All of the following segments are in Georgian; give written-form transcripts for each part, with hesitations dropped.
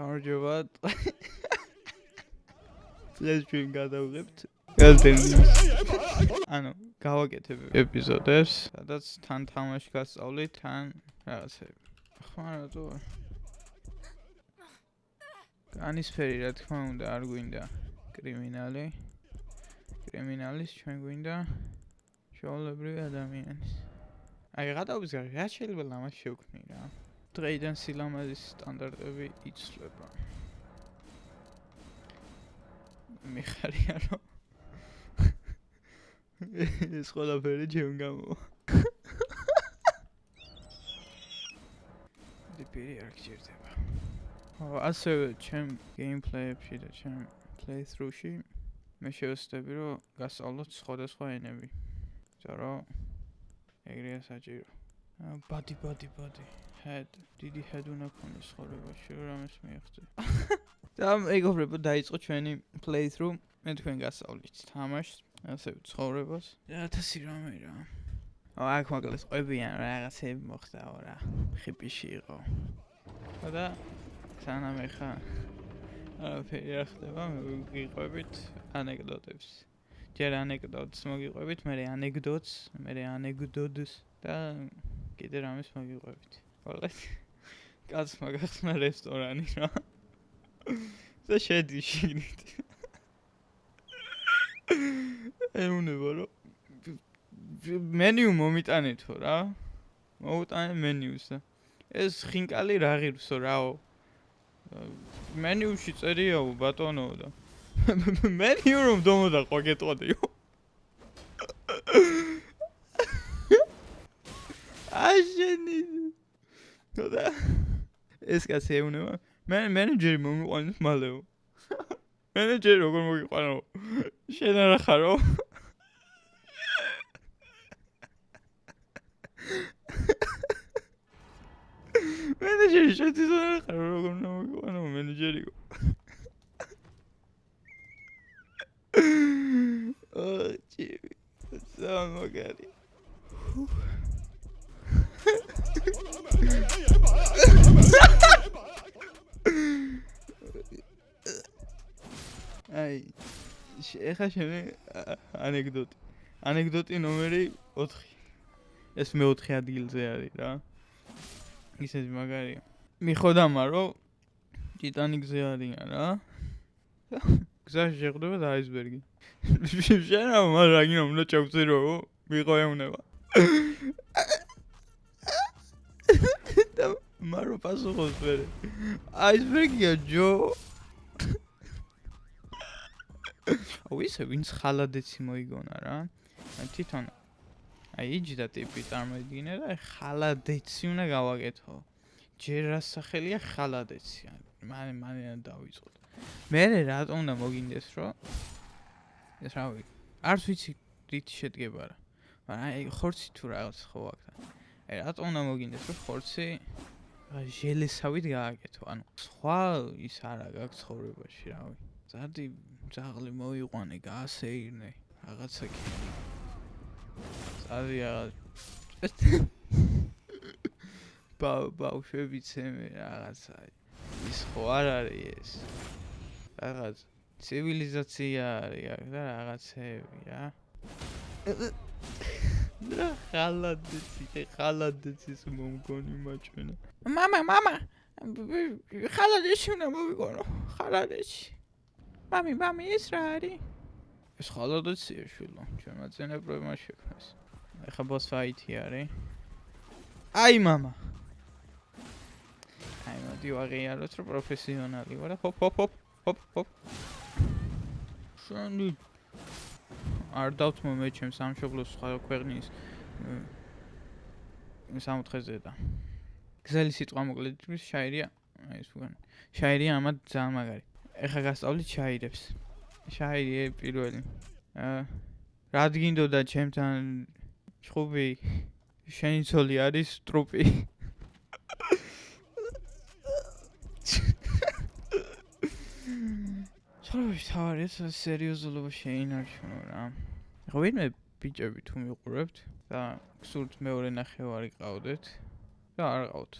გამარჯობა. დღეს ჩვენ გადავღებთ Elden-ს. ანუ გავაკეთებ ეპიზოდებს, სადაც თან თამაში გასწავლით, თან რაღაცები. ხო, რატო? განისფერი რა თქმა უნდა არ გვინდა კრიმინალი. კრიმინალის ჩვენ გვინდა ჩვეულებრივი ადამიანის. აი გადავიზ რა შეიძლება ამას შევქმნი რა. დღეიდან სილამაზის სტანდარტები იცვლება. მიხარია რომ ეს ყველაფერი ჩემ გამო. დიპირი არ გჭირდება. ასევე ჩემ გეიმპლეიებში და ჩემ playthrough-ში მე შევეცდები რომ გასწავლოთ სხვადასხვა ენები. ზარო ეგრეა საჭირო. Body. Head. დიდი head უნდა ქონდეს ცხოვრებაში, რომ ამას მიიღწე. და მეგობრებო, დაიწყო ჩვენი playthrough. მე თქვენ გასწავლით თამაშს, ასევე ცხოვრებას. 1000 რამე რა. აქ მაგალითად ყვებიან რაღაცები მოხდაო რა. ხიპიში იყო. და სანამ ეხა არაფერი არ ხდება, მოგიყვებით ანეკდოტებს. ჯერ ანეკდოტს მოგიყვებით, მე ანეკდოტს და კიდე რამეს მოგიყვებით. ყველეთ კაც მაგახსნა რესტორანი რა. და შედი შიგნით. ეუნება რომ მენიუ მომიტანეთო რა. მოვუტანე მენიუს და ეს ხინკალი რა ღირსო რაო. მენიუში წერიაო ბატონო და მენიუ რომ დომოდა ხო გეტყოდიო. აშენი და ეს კაცი ეუნება მენეჯერი მომიყვანოს მალეო. მენეჯერი როგორ მოგიყვანო? შენ არა ხარო? მენეჯერი შეთვის არა ხარო, როგორ მოგიყვანო მენეჯერიო. ჭივი სამაგარი. აი ეხა შემე ანეკდოტი ნომერი 4. ეს მე-4 ადგილზე არის რა. ისეთი მაგარია. მიხოდამა რომ ტიტანიკზე არიან რა. გზაში შეხვდება და აისბერგი. შენ რა რაგინო უნდა ჩავწირო? მიყო ეუნება. და მარო პასუხობს მერე. აისბერგია ჯო. ისე ვინც ხალადეცი მოიგონა რა. თვითონ აი იჯდა ტიპი წარმოიდგინე და ხალადეცი უნდა გავაკეთო. ჯერ რა სახელია ხალადეცი. მანე დავიწყოთ. მე რატომ უნდა მოგინდეს რომ ეს რავი არც ვიცი რით შედგება რა. მაგრამ აი ხორცი თუ რაღაც ხო აქ და აი რატომ უნდა მოგინდეს რომ ხორცი ჟელესავით გააკეთო. ანუ სხვა ის არა გაქვს ცხოვრებაში რავი. ზარდი ძაღლი მოიყვანე გაასეირნე რაღაცა კი. ზარდი ბავშვებიცე მე რაღაცა ის ხო არ არის ეს. რაღაც ცივილიზაცია არის და რაღაცები რა. და ხალადეცის მომგონი მაჩვენა. მამა ხალადეცი უნდა მოვიგონო. ხალადეცი. მამი ეს რა არის? ეს ხალადეცია შვილო. ჩვენმა წინაპრებმა შექმნეს. ეხა boss fight-ი არის. აი მამა. აი მოდი ვაღიაროთ რომ პროფესიონალი ვარ. ჰოპ. შენი არ დავთმო მე ჩემს სამშობლოს სხვა ქვეყნის სამოთხეზე და გზელი სიტყვა მოკლედ შაირია აი ეს ვგან შაირია ამათ ძალიან მაგარი. ეხა გასწავლით შაირებს. შაირი პირველი. რა გინდოდა ჩემთან ჩხუბი შენი ცოლი არის ტრუპი. ცხოვრებაში თავარი ეს სერიოზულობა შეინარჩუნო რა. ეხა ვინმე ბიჭები თუ მიყურებთ და გსურთ მეორე ნახევარი ყავდეთ და არ ყავთ.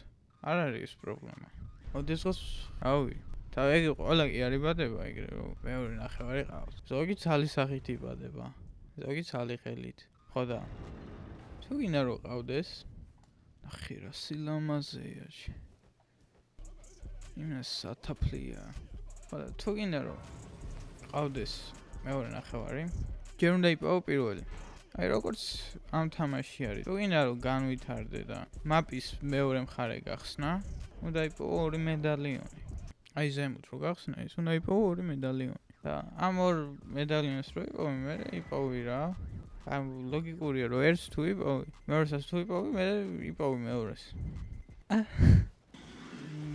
არ არის ეს პრობლემა. ოდესღაც, რავი, ეგ ყველა კი არ იბადება ეგრე რომ მეორე ნახევარი ყავს. ზოგი ცალის სახით იბადება. ზოგი ცალი ხელით. ხო და თუ გინდა რომ ყავდეს ნახე რა სილამაზეა. იმას სათაფლია. ხო და თუ გინდა რომ ყავდეს მეორე ნახევარი ჯერ უნდა იპოვო პირველი. აი როგორც ამ თამაში არის. თუ გინდა რომ განვითარდე და მაპის მეორე მხარე გახსნა, უნდა იპოვო 2 მედალიონი. აი ზემოთ რო გახსნა ის უნდა იპოვო 2 მედალიონი. და ამ 2 მედალიონს რო იპოვე, მე იპოვი რა. ამ ლოგიკურია რომ ერთს თუ იპოვი, მეორესაც თუ იპოვი, მე იპოვი მეორეს.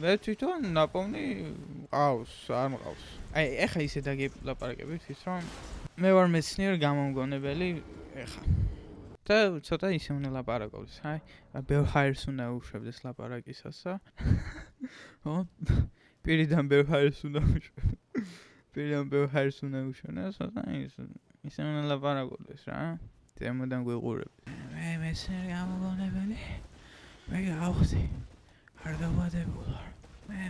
მე თვითონ ნაპოვნი ყავს, არ მყავს. აი ეხა ისე დაგელაპარაკებით ის რომ მე ვარ მეცნიერ გამომგონებელი ეხა. და ცოტა ისე უნდა ლაპარაკობდეს, აი ბევრ ჰაერს უნდა უშვებდეს ლაპარაკისასა. ხო? პირიდან ბევრ ჰაერს უნდა უშვებდეს. პირიდან ბევრ ჰაერს უნდა უშვებდეს, ცოტა ისე უნდა ლაპარაკობდეს რა. ზემოდან გვიყურებთ. მე მეცნიერ გამომგონებელი. მე გავხდი. არ დავადებულ ვარ. მე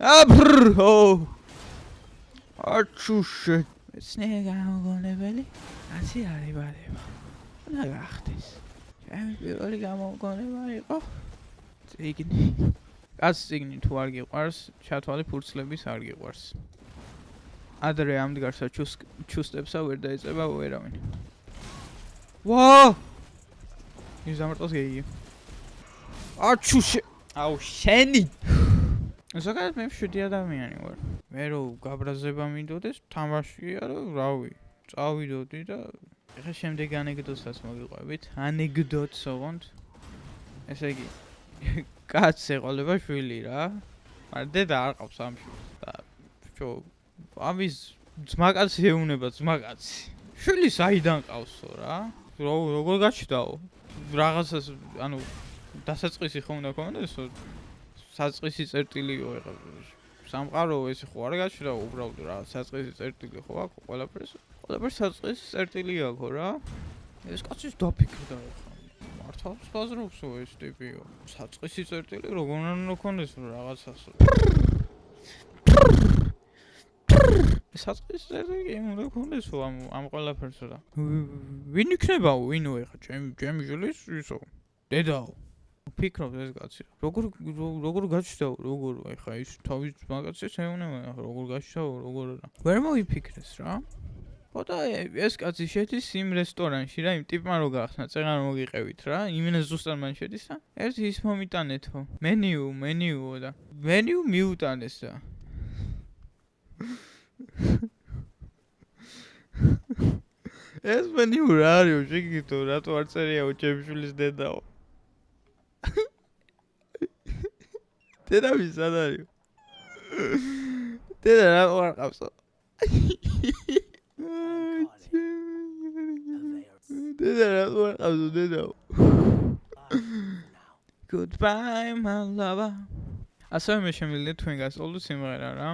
აბრო აჩუშე მეცნიერ გამომგონებელი ასე არ იბადება. უნდა გახდეს. ჩემი პირველი გამომგონება იყო წიგნი. კაც წიგნი თუ არ გიყვარს, ჩათვალე ფურცლების არ გიყვარს. ადრე ამდღარსა ჩუსტებსა ვერ დაეწება ვერავინ. ვა! ის დამარტოს გეია. აჩუშე! აუ შენი! ზოგადად მე მშვიდი ადამიანი ვარ. მე რო გაბრაზება მინდოდეს, თამაშია რომ რავი, წავიდოდი და ეხლა შემდეგ ანეკდოტსაც მოგიყვებით. ანეკდოტს ოღონდ. ესე იგი, კაცს ეყოლება შვილი რა. მაგრამ დედა არ ყავს ამ შვილს და ამის ძმაკაცი ეუნება ძმაკაცი. შვილი საიდან ყავსო რა? როგორ გაჩდაო? რაღაცას ანუ დასაწყისი ხო უნდა ქონდესო? საწყისი წერტილიო ეხლა სამყარო ესე ხო არ გაჩვდა უბრალოდ რა საწყისი წერტილი ხო აქვს ყველაფერს საწყისი წერტილი აქვს რა ეს კაცის დაფიქრდა ეხლა მართავს ბაზრობსო ეს ტიპიო საწყისი წერტილი როგორ უნდა ქონდეს რაღაცას საწყისი წერტილი უნდა ქონდესო ამ ყველაფერს რა ვინ იქნებაო ვინო ეხლა ჩემი ჟილის ისო დედაო ფიქრობ ეს კაცი როგორ გაჩვდაო როგორ ეხა ის თავის მაგაცის ეუნება როგორ გაჩვდაო როგორ რა ვერ მოიფიქრეს რა ხოდა ეს კაცი შედის იმ რესტორანში რა იმ ტიპმა რო გახსნა წეღან მოგიყევით რა იმენა ზუსტად მან შედის და ერთი ის მომიტანეთო მენიუო და მენიუ მიუტანეს და ეს მენიუ რა არის შეგიტო რატო არ წერიაო ჩემი შვილის დედაო დედა ვისად არის? დედა რა არ ყავსო? დედა რა არ ყავსო დედაო? Goodbye my lover. ასე მე შემიძლია თქვენ გასწავლოთ სიმღერა რა.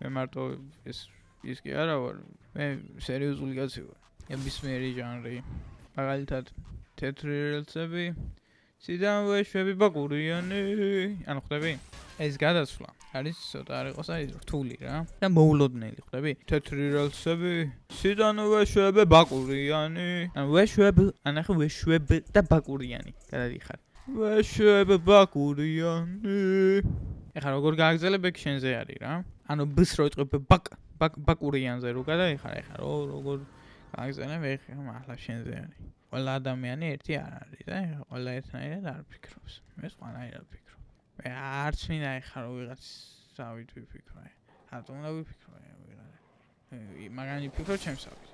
მე მარტო ის კი არა ვარ. მე სერიოზული კაცი ვარ. ნებისმიერი ჟანრი. მაგალითად თეთრი რელსები სიდან ვეშვები ბაკურიანი ანუ ხვდები ეს გადასვლა არის ცოტა არ იყოს აი რთული რა და მოულოდნელი ხვდები თეთრი რელსები სიდან ვეშვები ბაკურიანი ანუ ვეშვები ანახე ვეშვები და ბაკურიანი გადადიხარ ვეშვები ბაკურიანი ეხლა როგორ გააგზავნებ ეგ შენზე არის რა ანუ ბს რო იწყებ ბაკურიანზე რო გადაიხარ ეხლა როგორ გააგზავნებ ეხლა მართლა შენზე არის ყველა ადამიანი ერთი არ არის და ყველა ერთნაირად არ ფიქრობს. მე სხვანაირად ვფიქრობ. მე არც მინდა ეხლა რომ ვიღაც სავით ვიფიქრო. რატომ უნდა ვიფიქრო ვიღაც? მაგანი ვიფიქრო ჩემსავით.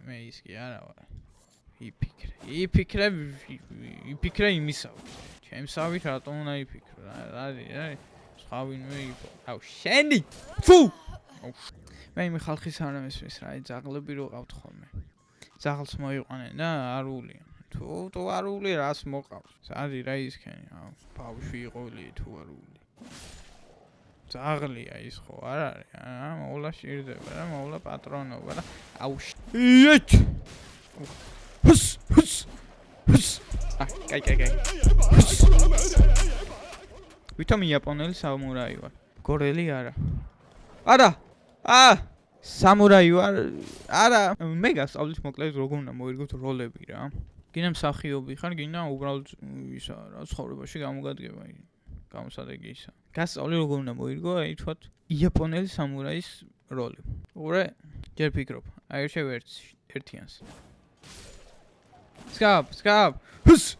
მე ის კი არა ვარ. იფიქრე იმისავით. ჩემსავით რატომ უნდა ვიფიქრო? არის სხვა ვინმე იყო. აუ შენი! ფუ! მე იმ ხალხის არ მესმის რა, ძაღლები რო ყავთ ხოლმე. ძაღლს მოიყვანენ და არულია. თუ არული რას მოყავს? არის რა ისქენი? აუ, ბავშვი იყოლი თუ არული. ძაღლია ის ხო არ არის? მოვლა შირდება რა, მოვლა პატრონობა და აუ იეთ! ჰუს! კაი. ვითომ იაპონელი სამურაი ვარ. გორელი არა. არა! სამურაი ვარ. არა, მე გასწავლის მოკლედ როგორ უნდა მოირგოთ როლები რა. გინდა მსახიობი ხარ, გინდა უბრალოდ ისა რა, ცხოვრებაში გამოგადგება გამოსადეგისა. გასწავლი როგორ უნდა მოირგო, აი თქვათ იაპონელი სამურაის როლი. უყურე, ჯერ ფიქრობ. აირჩევ ერთიანს. Skap. Hus.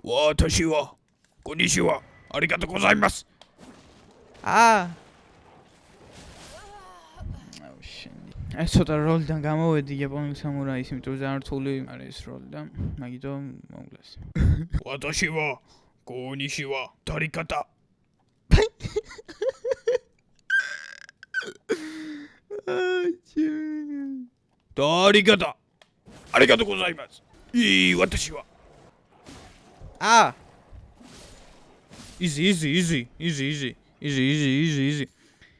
Watashi wa konnichiwa. Arigatou gozaimasu. ეს ცოტა როლიდან გამოვედი იაპონელი სამურაის, იმიტომ რომ ძალიან რთული არის ეს როლი და მაგიტომ მომკლეს. Watashi wa konnichiwa. Arigata. Arigata. Arigatou gozaimasu. Watashi wa. Easy.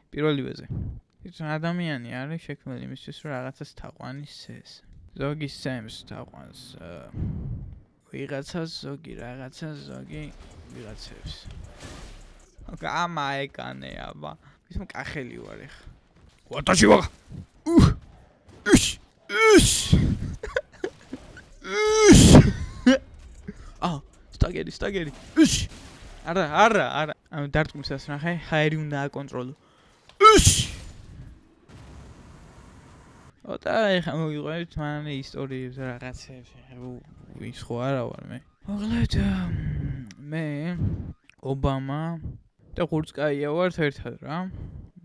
პირველი ვეზე. იცი ადამიანი არის შექმნილი იმისთვის რომ რაღაცას თაყვანის ეს. ზოგი სემს თაყვანს ვიღაცას, ზოგი რაღაცას, ზოგი ვიღაცებს. გამა ეკანე აბა. ის მკახელი ვარ ეხა. Watashi wa. სტაგერი. არა. დარტყმისას ნახე, ჰაერი უნდა აკონტროლო. ოტა ეხა მოგიყვებით მანე ისტორიებს რაღაცებს. ის ხო არა ვარ მე. მოკლედ მე ობამა და ხურცკაია ვართ ერთად რა.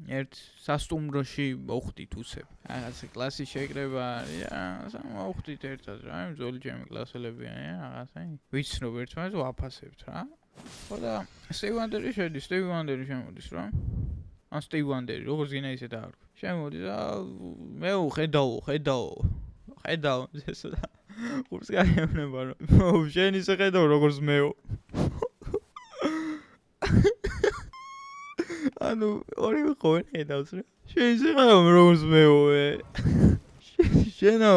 ერთ სასტუმროში მოვხდით უსებ. რაღაცა კლასი შეკრება არის, მოვხდით ერთად რა, ძველი ჩემი კლასელები არიან, რაღაცა. ვიცნობ ერთმანეთს ვაფასებთ რა. ხო და სტივ ვანდერი შემოდის რა. ან სტივ ვანდერი, როგორც გინდა ისე დაარქვი. შემოდის და მე ხედავ ესა და ხურცკაია ვნება რომ შენ ისე ხედავ როგორც მეო. ანუ ორივე ყოველ ხედავს რა. შენ ისე ხედავ როგორც მეო. შენო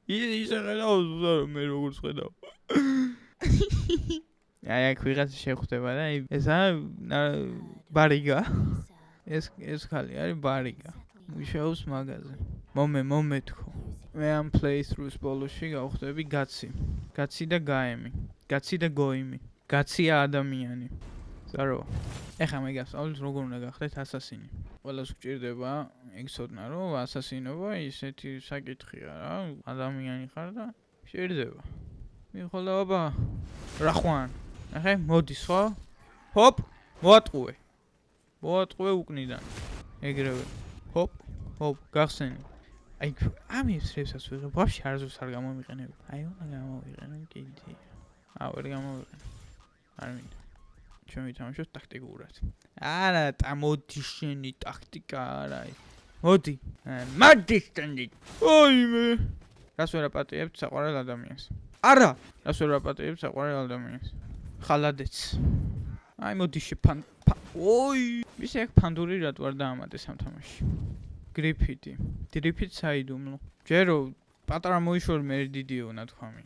ისე ხედავს მე როგორც ხედავ. აი აქ ვიღაც შეხვდება და ესა ბარიგა. ეს ხალი არის ბარიგა. მუშაობს მაღაზიაში. მომე თქო. მე ამ playthroughs ბოლოში გავხდები გაცი და გაემი. გაცი და გოიმი. გაცია ადამიანი. ზარო. ეხა მე გასწავლით როგორ უნდა გახდეთ ასასინი. ყველას გვჭირდება ეგცოდნა რომ ასასინობა ისეთი საკითხია რა. ადამიანი ხარ და შეიძლება. მიხოლა აბა რა ხვან. ახე მოდის ხო? ჰოპ, მოატყუე უკნიდან. ეგრევე. ჰოპ, გახსენი. აი ამის რევსაც ვიღებ, ვაფშე არასდროს არ გამომიყენებ. აი უნდა გამოვიყენებ კიდე. ვერ გამოვიყენებ. არ მინდა. ჩვენ ვითამაშოთ ტაქტიკურად. არა, მოდი შენი ტაქტიკა არა. მოდი შენი. ოიმე. რას ვერ აპატიებთ საყვარელ ადამიანს? არა, რას ვერ აპატიებთ საყვარელ ადამიანს? ხალადეც. აი მოდი შეფან. ისე აქ ფანდური რატო არ დაამატეს ამ თამაში? გრიფიტი საიდუმლო. ჯერო პატარა მოიშორ მე დიდიო ნათქვამი.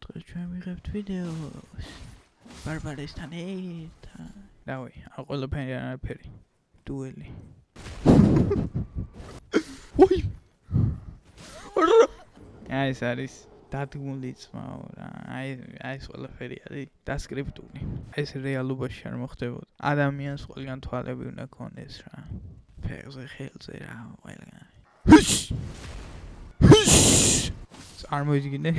დღეს ჩვენ ვიღებთ ვიდეოს ბარბარესთან ერთად. დავი, არ ყველაფერი არაფერი. დუელი. აი ეს არის დადგმული ძმაო რა. აი ეს ყველაფერი არის დასკრიპტული. ეს რეალობაში არ მოხდებოდა. ადამიანს ყველგან თვალები უნდა ქონდეს რა. ფეხზე, ხელზე რა, ყველგან. წარმოიდგინე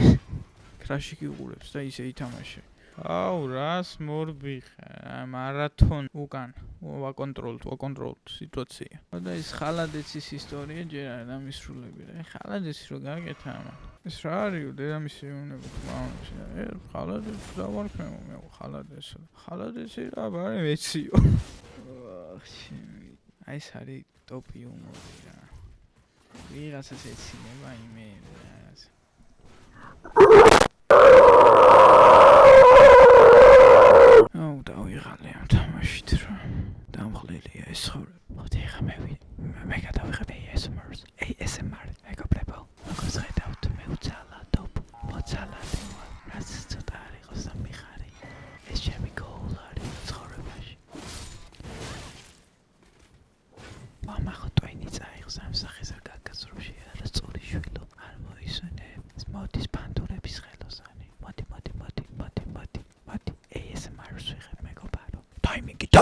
კრაში გიყურებს და ისე ითამაშე. აუ რას მორბიხა მარათონ უკან ვაკონტროლთ სიტუაცია. და ეს ხალადეცის ისტორია ჯერ არ დამისრულები რა. ხალადეცი რო გაკეთა ამან. ეს რა არის დედამისი უნდა თმაუნში. ხალადეცი დავარქმევ მე ხალადეცი რა ბარი მეციო. აი ეს არის ტოპი უმორი რა. ვიღაცას ეცინება იმე რაღაცა. დავიღალე ამ თამაშით რა. დამღლელია ეს ხორე. მოდი ახლა მე გადავიღებ ASMR. მეგობრებო, როგორც ხედავთ მე უცალ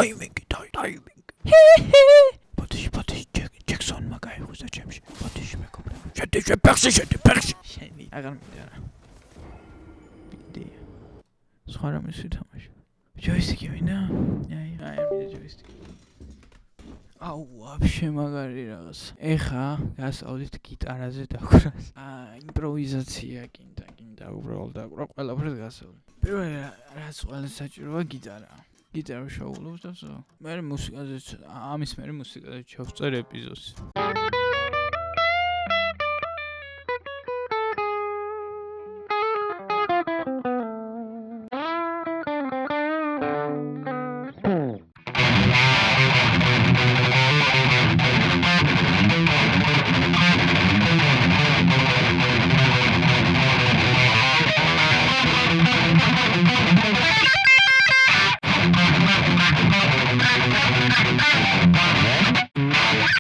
ტაიმინგი. ბოდიში ჯექსონმა გაიხუზა ჩემში. ბოდიში მეკობრე. შედი ფეხში. შენი აღარ მინდა რა. ბიდი. სხვა რამეს ვითამაშე. ჯოისტიკი მინდა? აი ჯოისტიკი. აუ, ვაფშე მაგარი რაღაც. ეხა გასავლით გიტარაზე დაგვრას. იმპროვიზაცია კიდე უბრალოდ დაგვრა ყველაფერს გასავლით. პირველი რაც ყველას საჭიროა გიტარა. გიტარა შოულობს და ამის მერე მუსიკაზე ჩავწერ ეპიზოდს.